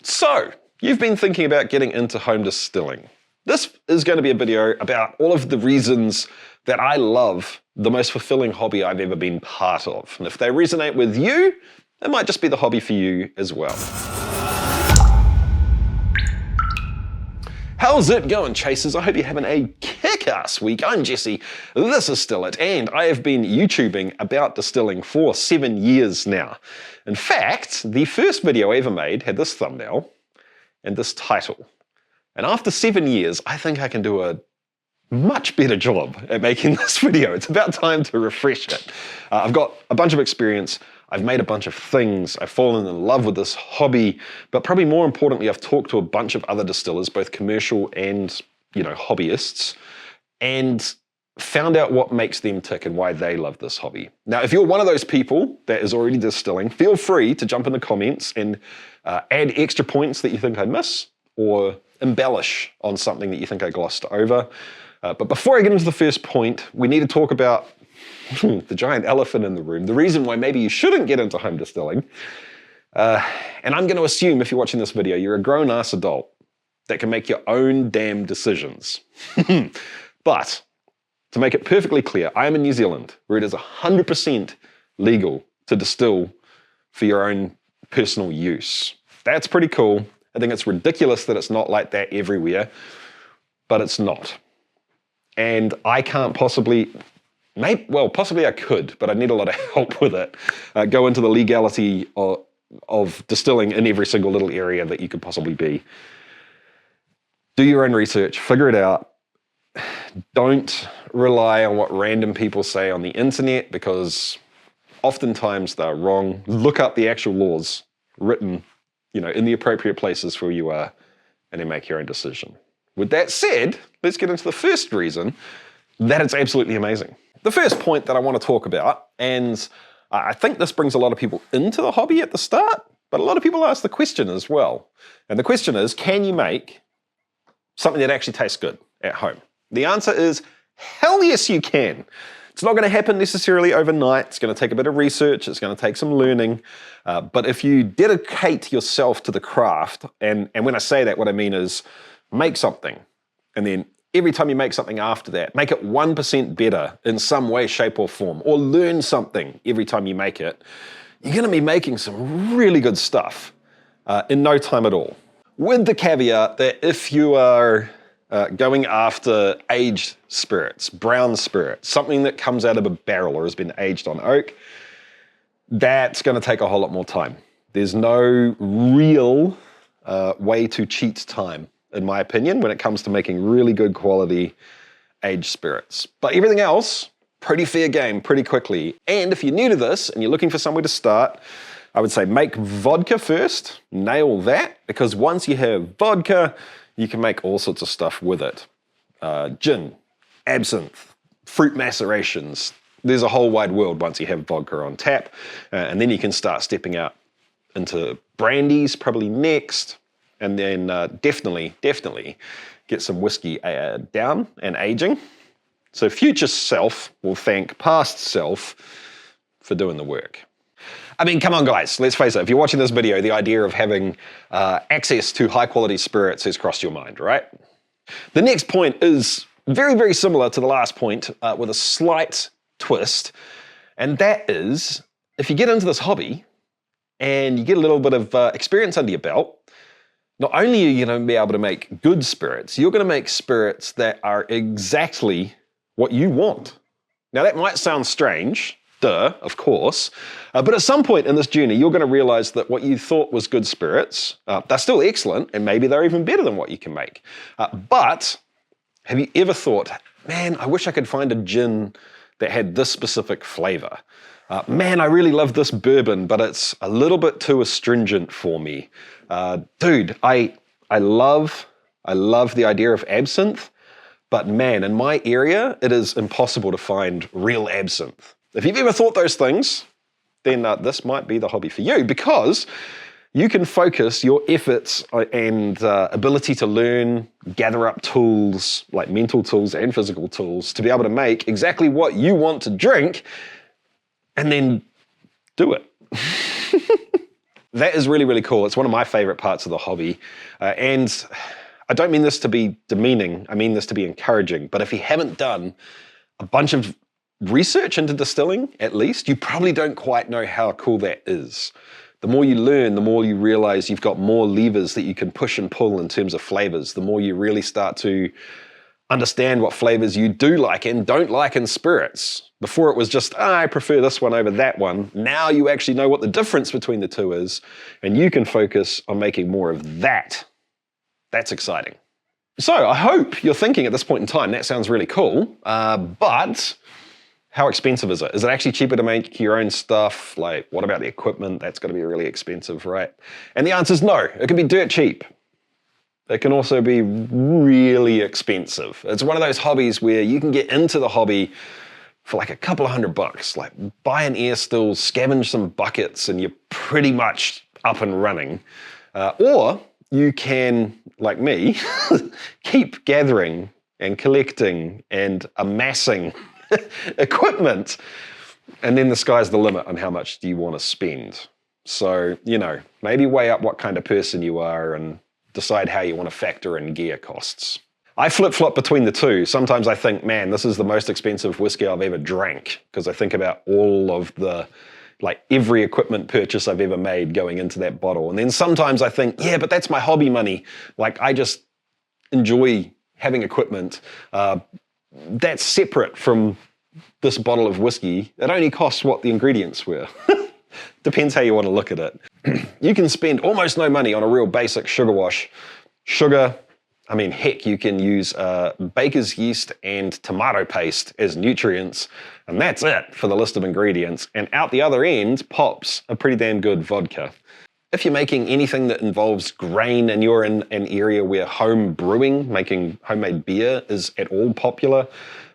So, you've been thinking about getting into home distilling. This is going to be a video about all of the reasons that I love the most fulfilling hobby I've ever been part of. And if they resonate with you, it might just be the hobby for you as well. How's it going, chasers? I hope you're having a kick-ass week. I'm Jesse, this is Still It, and I have been YouTubing about distilling for 7 years now. In fact, the first video I ever made had this thumbnail and this title. And after 7 years, I think I can do a much better job at making this video. It's about time to refresh it. I've got a bunch of experience. I've made a bunch of things. I've fallen in love with this hobby, but probably more importantly, I've talked to a bunch of other distillers, both commercial and, hobbyists, and found out what makes them tick and why they love this hobby. Now, if you're one of those people that is already distilling, feel free to jump in the comments and add extra points that you think I miss, or embellish on something that you think I glossed over. But before I get into the first point, we need to talk about the giant elephant in the room, the reason why maybe you shouldn't get into home distilling. And I'm going to assume if you're watching this video, you're a grown-ass adult that can make your own damn decisions. But to make it perfectly clear, I am in New Zealand, where it is 100% legal to distill for your own personal use. That's pretty cool. I think it's ridiculous that it's not like that everywhere, but it's not. And I can't possibly, possibly I could, but I'd need a lot of help with it. Go into the legality of distilling in every single little area that you could possibly be. Do your own research, figure it out. Don't rely on what random people say on the internet, because oftentimes they're wrong. Look up the actual laws written, in the appropriate places where you are, and then make your own decision. With that said, let's get into the first reason that it's absolutely amazing. The first point that I want to talk about, and I think this brings a lot of people into the hobby at the start, but a lot of people ask the question as well. And the question is, can you make something that actually tastes good at home? The answer is, hell yes you can. It's not going to happen necessarily overnight. It's going to take a bit of research. It's going to take some learning. But if you dedicate yourself to the craft, and when I say that, what I mean is make something, and then every time you make something after that, make it 1% better in some way, shape, or form, or learn something every time you make it, you're going to be making some really good stuff in no time at all. With the caveat that if you are going after aged spirits, brown spirits, something that comes out of a barrel or has been aged on oak, that's going to take a whole lot more time. There's no real way to cheat time, in my opinion, when it comes to making really good quality aged spirits. But everything else, pretty fair game, pretty quickly. And if you're new to this and you're looking for somewhere to start, I would say make vodka first, nail that, because once you have vodka, you can make all sorts of stuff with it. Gin, absinthe, fruit macerations. There's a whole wide world once you have vodka on tap. And then you can start stepping out into brandies, probably next. And then definitely get some whiskey down and aging. So future self will thank past self for doing the work. I mean, come on guys, let's face it, if you're watching this video, the idea of having access to high quality spirits has crossed your mind, right? The next point is very, very similar to the last point with a slight twist. And that is, if you get into this hobby and you get a little bit of experience under your belt, not only are you going to be able to make good spirits, you're going to make spirits that are exactly what you want. Now that might sound strange, duh, of course. But at some point in this journey, you're going to realize that what you thought was good spirits, they're still excellent, and maybe they're even better than what you can make. But have you ever thought, man, I wish I could find a gin that had this specific flavor. Man, I really love this bourbon, but it's a little bit too astringent for me. Dude, I love the idea of absinthe, but man, in my area, it is impossible to find real absinthe. If you've ever thought those things, then this might be the hobby for you, because you can focus your efforts and ability to learn, gather up tools, like mental tools and physical tools, to be able to make exactly what you want to drink, and then do it. That is really, really cool. It's one of my favorite parts of the hobby. And I don't mean this to be demeaning, I mean this to be encouraging. But if you haven't done a bunch of research into distilling, at least, you probably don't quite know how cool that is. The more you learn, the more you realize you've got more levers that you can push and pull in terms of flavors. The more you really start to understand what flavors you do like and don't like in spirits. Before it was just, I prefer this one over that one. Now you actually know what the difference between the two is, and you can focus on making more of that. That's exciting. So I hope you're thinking at this point in time, that sounds really cool, but how expensive is it? Is it actually cheaper to make your own stuff? Like, what about the equipment? That's going to be really expensive, right? And the answer is no. It can be dirt cheap. It can also be really expensive. It's one of those hobbies where you can get into the hobby for like a couple of $100. Like, buy an air still, scavenge some buckets, and you're pretty much up and running. Or you can, like me, keep gathering and collecting and amassing equipment, and then the sky's the limit on how much do you want to spend. So, maybe weigh up what kind of person you are and decide how you want to factor in gear costs. I flip-flop between the two. Sometimes I think, man, this is the most expensive whiskey I've ever drank, because I think about all of the, every equipment purchase I've ever made going into that bottle. And then sometimes I think, yeah, but that's my hobby money. I just enjoy having equipment. That's separate from this bottle of whiskey. It only costs what the ingredients were. Depends how you want to look at it. You can spend almost no money on a real basic sugar wash. Sugar, heck, you can use baker's yeast and tomato paste as nutrients, and that's it for the list of ingredients. And out the other end pops a pretty damn good vodka. If you're making anything that involves grain and you're in an area where home brewing, making homemade beer, is at all popular,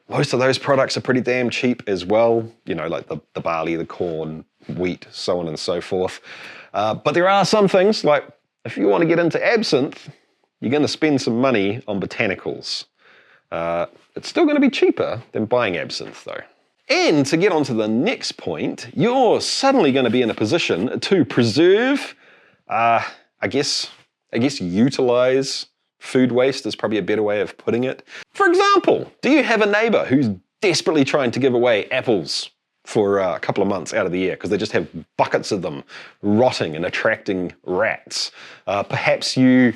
most of those products are pretty damn cheap as well. Like the barley, the corn, wheat, so on and so forth. But there are some things, like if you want to get into absinthe, you're going to spend some money on botanicals. It's still going to be cheaper than buying absinthe though. And to get on to the next point, you're suddenly going to be in a position to preserve, I guess utilize food waste is probably a better way of putting it. For example, do you have a neighbor who's desperately trying to give away apples for a couple of months out of the year because they just have buckets of them rotting and attracting rats? Perhaps you,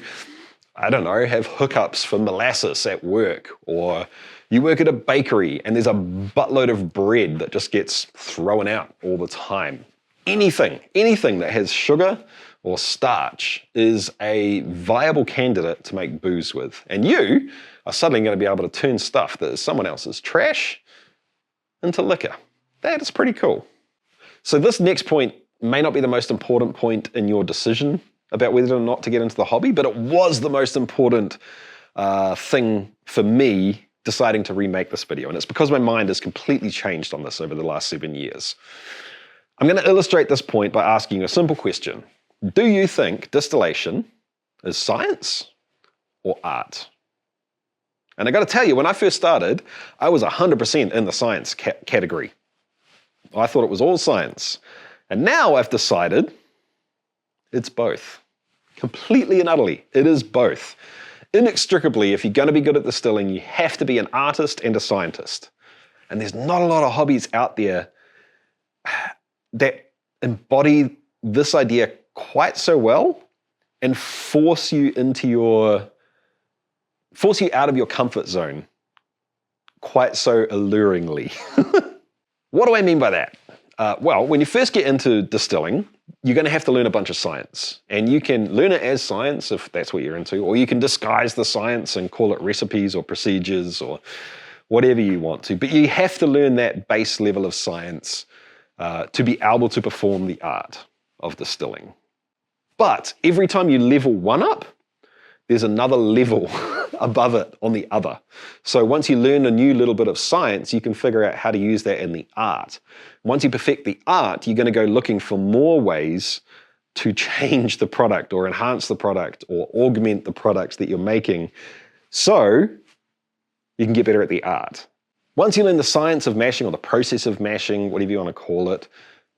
have hookups for molasses at work, or you work at a bakery and there's a buttload of bread that just gets thrown out all the time. Anything that has sugar or starch is a viable candidate to make booze with. And you are suddenly going to be able to turn stuff that is someone else's trash into liquor. That is pretty cool. So this next point may not be the most important point in your decision about whether or not to get into the hobby, but it was the most important thing for me deciding to remake this video. And it's because my mind has completely changed on this over the last 7 years. I'm going to illustrate this point by asking you a simple question. Do you think distillation is science or art? And I got to tell you, when I first started, I was 100% in the science category. I thought it was all science. And now I've decided it's both. Completely and utterly, it is both. Inextricably, if you're going to be good at distilling, you have to be an artist and a scientist. And there's not a lot of hobbies out there that embody this idea quite so well and force you out of your comfort zone quite so alluringly. What do I mean by that? Well, when you first get into distilling, you're going to have to learn a bunch of science. And you can learn it as science if that's what you're into, or you can disguise the science and call it recipes or procedures or whatever you want to. But you have to learn that base level of science to be able to perform the art of distilling. But every time you level one up, there's another level above it on the other. So once you learn a new little bit of science, you can figure out how to use that in the art. Once you perfect the art, you're going to go looking for more ways to change the product or enhance the product or augment the products that you're making so you can get better at the art. Once you learn the science of mashing or the process of mashing, whatever you want to call it,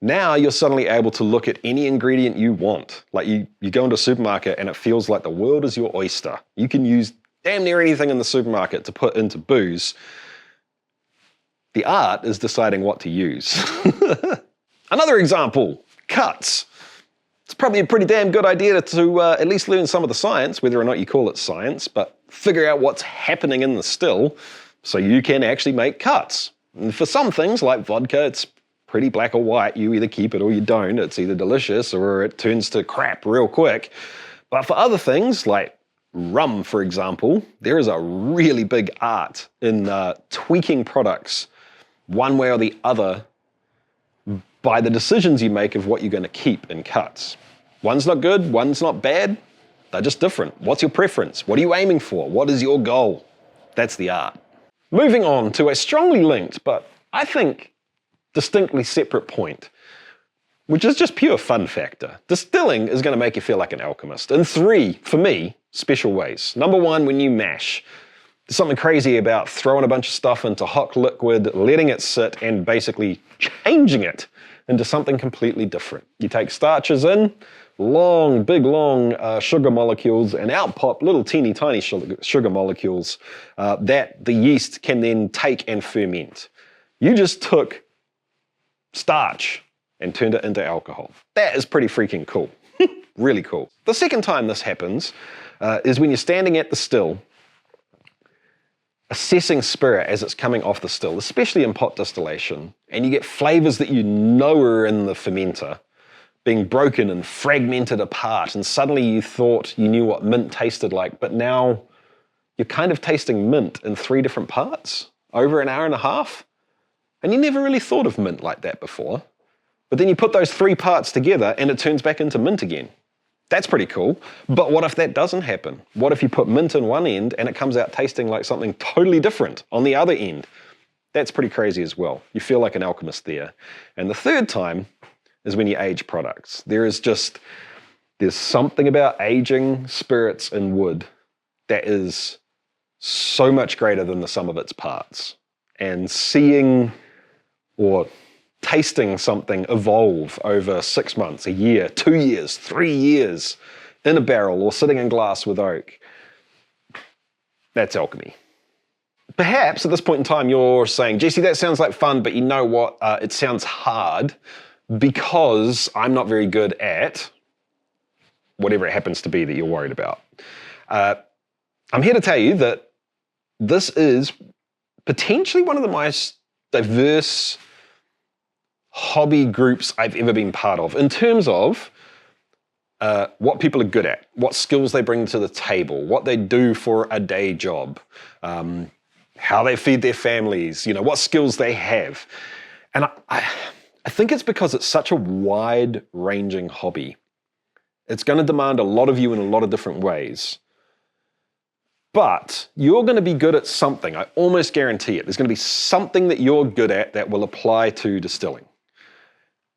Now you're suddenly able to look at any ingredient you want. Like you go into a supermarket and it feels like the world is your oyster. You can use damn near anything in the supermarket to put into booze. The art is deciding what to use. Another example, cuts. It's probably a pretty damn good idea to at least learn some of the science, whether or not you call it science, but figure out what's happening in the still so you can actually make cuts. And for some things like vodka, it's pretty black or white. You either keep it or you don't. It's either delicious or it turns to crap real quick. But for other things like rum, for example, there is a really big art in tweaking products one way or the other by the decisions you make of what you're going to keep in cuts. One's not good, one's not bad. They're just different. What's your preference? What are you aiming for? What is your goal? That's the art. Moving on to a strongly linked, but I think distinctly separate point, which is just pure fun factor. Distilling is going to make you feel like an alchemist in 3, for me, special ways. Number 1, when you mash. There's something crazy about throwing a bunch of stuff into hot liquid, letting it sit, and basically changing it into something completely different. You take starches in, big long sugar molecules, and out pop little teeny tiny sugar molecules that the yeast can then take and ferment. You just took starch and turned it into alcohol. That is pretty freaking cool. Really cool. The second time this happens is when you're standing at the still, assessing spirit as it's coming off the still, especially in pot distillation, and you get flavors that you know are in the fermenter being broken and fragmented apart, and suddenly you thought you knew what mint tasted like, but now you're kind of tasting mint in 3 different parts over an hour and a half. And you never really thought of mint like that before. But then you put those 3 parts together and it turns back into mint again. That's pretty cool. But what if that doesn't happen? What if you put mint in one end and it comes out tasting like something totally different on the other end? That's pretty crazy as well. You feel like an alchemist there. And the third time is when you age products. There's something about aging spirits in wood that is so much greater than the sum of its parts. And seeing or tasting something evolve over 6 months, a year, 2 years, 3 years in a barrel or sitting in glass with oak, that's alchemy. Perhaps at this point in time you're saying, Jesse, that sounds like fun, but you know what? It sounds hard because I'm not very good at whatever it happens to be that you're worried about. I'm here to tell you that this is potentially one of the most diverse hobby groups I've ever been part of in terms of what people are good at, what skills they bring to the table, what they do for a day job, how they feed their families, what skills they have. And I think it's because it's such a wide-ranging hobby. It's going to demand a lot of you in a lot of different ways. But you're going to be good at something. I almost guarantee it. There's going to be something that you're good at that will apply to distilling.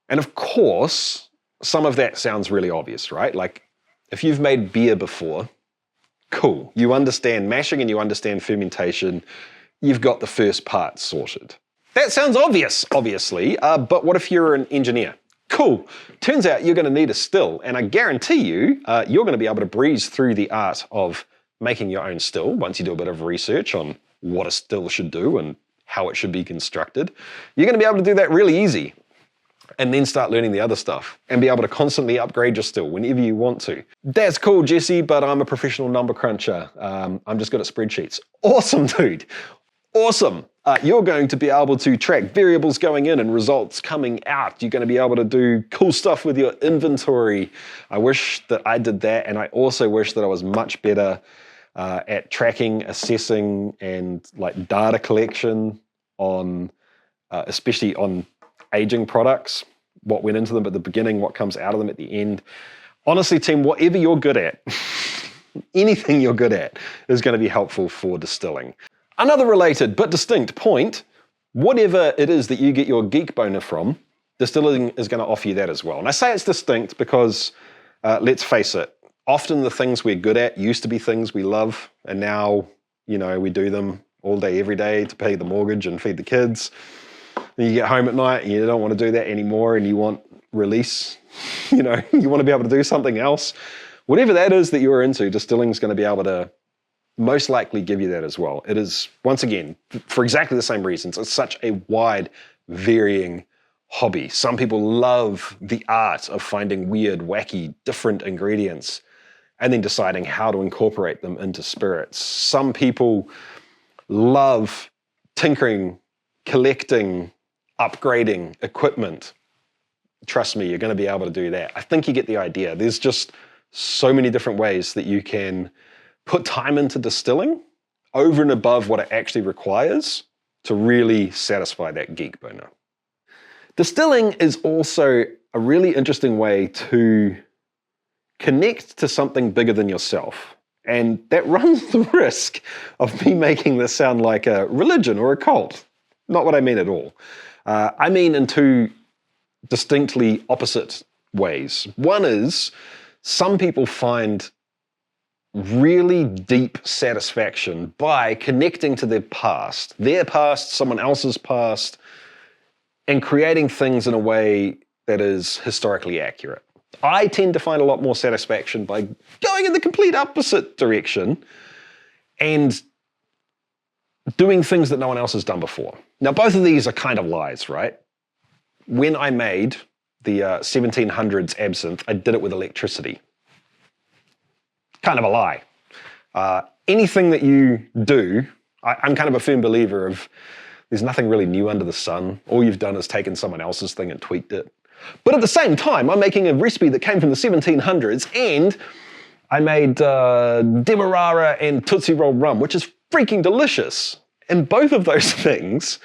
And of course, some of that sounds really obvious, right? Like if you've made beer before, cool. You understand mashing and you understand fermentation. You've got the first part sorted. That sounds obvious, obviously, but what if you're an engineer? Cool. Turns out you're going to need a still, and I guarantee you, you're going to be able to breeze through the art of making your own still once you do a bit of research on what a still should do and how it should be constructed. You're going to be able to do that really easy and then start learning the other stuff and be able to constantly upgrade your still whenever you want to. That's cool, Jesse, but I'm a professional number cruncher. I'm just good at spreadsheets. Awesome, dude. Awesome. You're going to be able to track variables going in and results coming out. You're going to be able to do cool stuff with your inventory. I wish that I did that, and I also wish that I was much better at tracking, assessing, and like data collection on, especially on aging products, what went into them at the beginning, what comes out of them at the end. Honestly, team, whatever you're good at, anything you're good at is going to be helpful for distilling. Another related but distinct point, whatever it is that you get your geek boner from, distilling is going to offer you that as well. And I say it's distinct because, let's face it, often the things we're good at used to be things we love, and now, we do them all day, every day to pay the mortgage and feed the kids. and you get home at night and you don't want to do that anymore and you want release, you want to be able to do something else. Whatever that is that you're into, distilling is going to be able to most likely give you that as well. It is, once again, for exactly the same reasons, it's such a wide, varying hobby. Some people love the art of finding weird, wacky, different ingredients and then deciding how to incorporate them into spirits. Some people love tinkering, collecting, upgrading equipment. Trust me, you're going to be able to do that. I think you get the idea. There's just so many different ways that you can put time into distilling over and above what it actually requires to really satisfy that geek boner. Distilling is also a really interesting way to connect to something bigger than yourself. And that runs the risk of me making this sound like a religion or a cult. Not what I mean at all. I mean in two distinctly opposite ways. One is, some people find really deep satisfaction by connecting to their past, someone else's past, and creating things in a way that is historically accurate. I tend to find a lot more satisfaction by going in the complete opposite direction and doing things that no one else has done before. Now, both of these are kind of lies, right? When I made the 1700s absinthe, I did it with electricity. Kind of a lie. Anything that you do, I'm kind of a firm believer of there's nothing really new under the sun. All you've done is taken someone else's thing and tweaked it. But at the same time, I'm making a recipe that came from the 1700s, and I made Demerara and Tootsie Roll rum, which is freaking delicious. And both of those things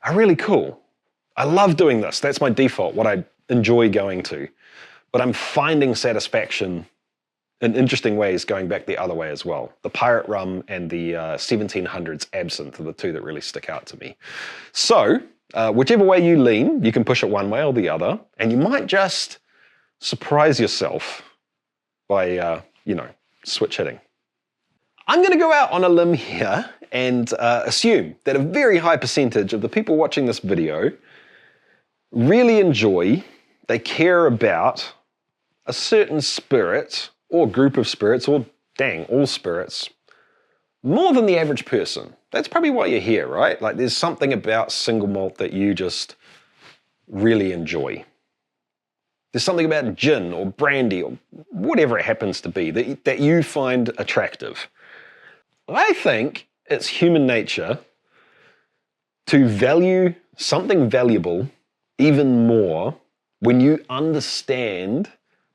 are really cool. I love doing this. That's my default, what I enjoy going to. But I'm finding satisfaction in interesting ways going back the other way as well. The pirate rum and the 1700s absinthe are the two that really stick out to me. So, whichever way you lean, you can push it one way or the other, and you might just surprise yourself by, switch hitting. I'm going to go out on a limb here and assume that a very high percentage of the people watching this video really enjoy, they care about a certain spirit or group of spirits, or dang, all spirits, more than the average person. That's probably why you're here, right? Like, there's something about single malt that you just really enjoy. There's something about gin or brandy or whatever it happens to be that you find attractive. I think it's human nature to value something valuable even more when you understand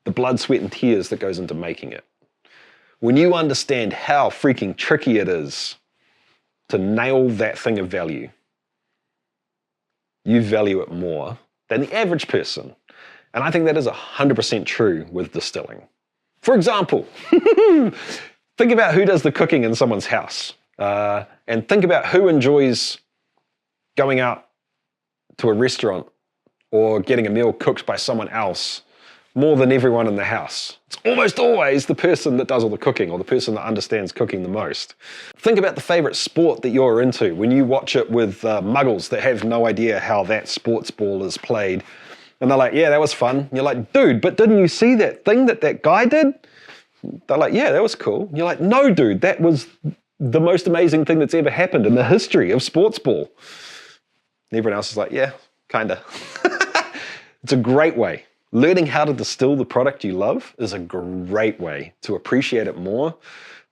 the blood, sweat, and tears that goes into making it. When you understand how freaking tricky it is to nail that thing of value, you value it more than the average person. And I think that is 100% true with distilling. For example, think about who does the cooking in someone's house, and think about who enjoys going out to a restaurant or getting a meal cooked by someone else more than everyone in the house. It's almost always the person that does all the cooking, or the person that understands cooking the most. Think about the favorite sport that you're into when you watch it with muggles that have no idea how that sports ball is played. And they're like, yeah, that was fun. And you're like, dude, but didn't you see that thing that guy did? They're like, yeah, that was cool. And you're like, no, dude, that was the most amazing thing that's ever happened in the history of sports ball. And everyone else is like, yeah, kinda. It's a great way. Learning how to distill the product you love is a great way to appreciate it more,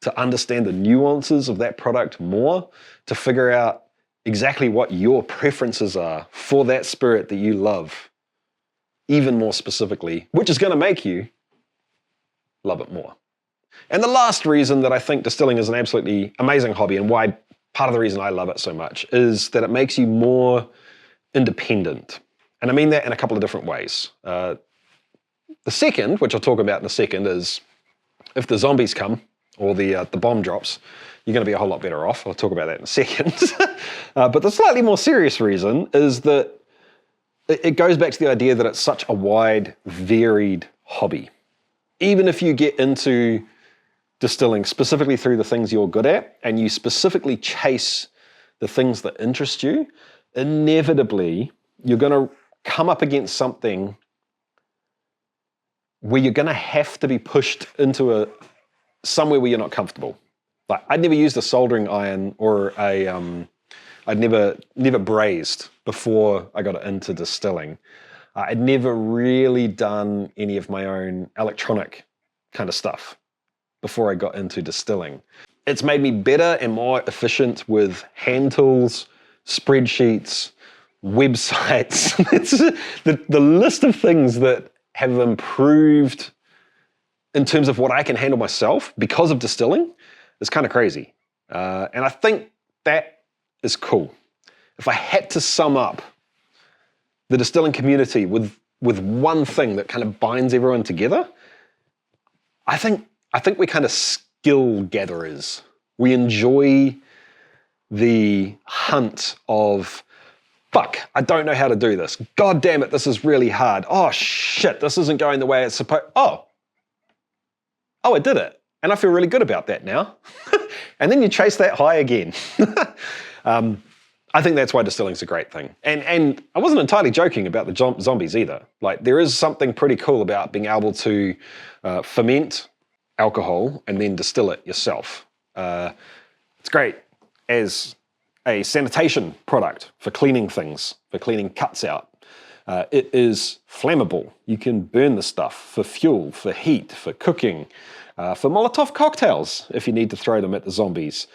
to understand the nuances of that product more, to figure out exactly what your preferences are for that spirit that you love, even more specifically, which is going to make you love it more. And the last reason that I think distilling is an absolutely amazing hobby, and why part of the reason I love it so much, is that it makes you more independent. And I mean that in a couple of different ways. The second, which I'll talk about in a second, is if the zombies come or the bomb drops, you're going to be a whole lot better off. I'll talk about that in a second. But the slightly more serious reason is that it goes back to the idea that it's such a wide, varied hobby. Even if you get into distilling specifically through the things you're good at, and you specifically chase the things that interest you, inevitably you're going to come up against something where you're going to have to be pushed into somewhere where you're not comfortable. Like, I'd never used a soldering iron or I'd never brazed before I got into distilling. I'd never really done any of my own electronic kind of stuff before I got into distilling. It's made me better and more efficient with hand tools, spreadsheets, websites. It's the list of things that have improved in terms of what I can handle myself because of distilling is kind of crazy. And I think that is cool. If I had to sum up the distilling community with one thing that kind of binds everyone together, I think we're kind of skill gatherers. We enjoy the hunt of, fuck, I don't know how to do this. God damn it, this is really hard. Oh shit, this isn't going the way it's supposed. Oh, I did it. And I feel really good about that now. And then you chase that high again. I think that's why distilling's a great thing. And I wasn't entirely joking about the zombies either. Like, there is something pretty cool about being able to ferment alcohol and then distill it yourself. It's great as a sanitation product for cleaning things, for cleaning cuts out. It is flammable. You can burn the stuff for fuel, for heat, for cooking, for Molotov cocktails if you need to throw them at the zombies.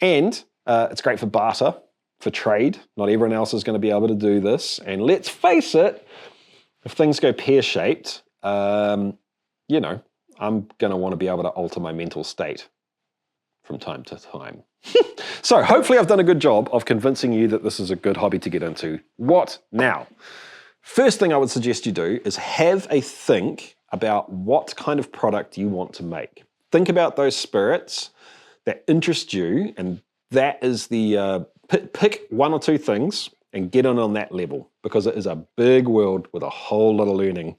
And it's great for barter, for trade. Not everyone else is going to be able to do this. And let's face it, if things go pear-shaped, I'm going to want to be able to alter my mental state from time to time. So hopefully I've done a good job of convincing you that this is a good hobby to get into. What now? First thing I would suggest you do is have a think about what kind of product you want to make. Think about those spirits that interest you, and that is the, pick one or two things and get on that level, because it is a big world with a whole lot of learning.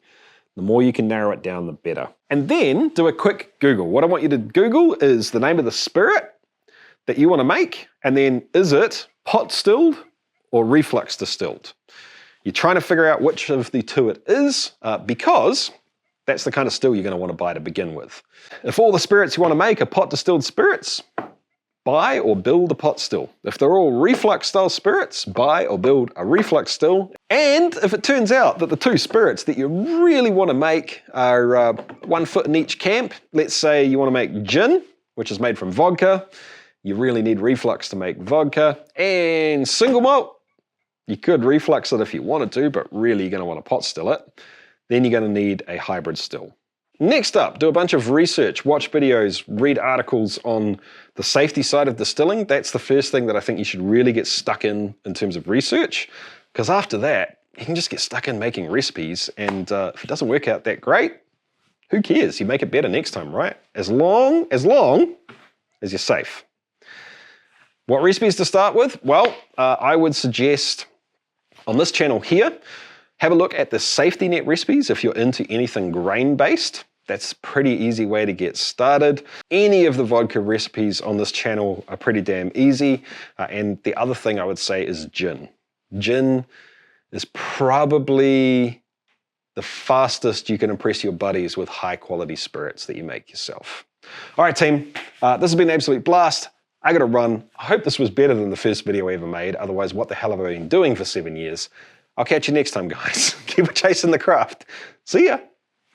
The more you can narrow it down, the better. And then do a quick Google. What I want you to Google is the name of the spirit that you want to make, and then is it pot distilled or reflux distilled? You're trying to figure out which of the two it is, because that's the kind of still you're going to want to buy to begin with. If all the spirits you want to make are pot distilled spirits, buy or build a pot still. If they're all reflux style spirits, buy or build a reflux still. And if it turns out that the two spirits that you really want to make are 1 foot in each camp, let's say you want to make gin, which is made from vodka, you really need reflux to make vodka, and single malt, you could reflux it if you wanted to, but really you're going to want to pot still it. Then you're going to need a hybrid still. Next up, do a bunch of research, watch videos, read articles on the safety side of distilling. That's the first thing that I think you should really get stuck in terms of research, because after that, you can just get stuck in making recipes, and if it doesn't work out that great, who cares? You make it better next time, right? As long as you're safe. What recipes to start with? Well, I would suggest on this channel here, have a look at the safety net recipes if you're into anything grain-based. That's a pretty easy way to get started. Any of the vodka recipes on this channel are pretty damn easy. And the other thing I would say is gin. Gin is probably the fastest you can impress your buddies with high-quality spirits that you make yourself. All right, team, this has been an absolute blast. I gotta run. I hope this was better than the first video I ever made. Otherwise, what the hell have I been doing for 7 years? I'll catch you next time, guys. Keep chasing the craft. See ya.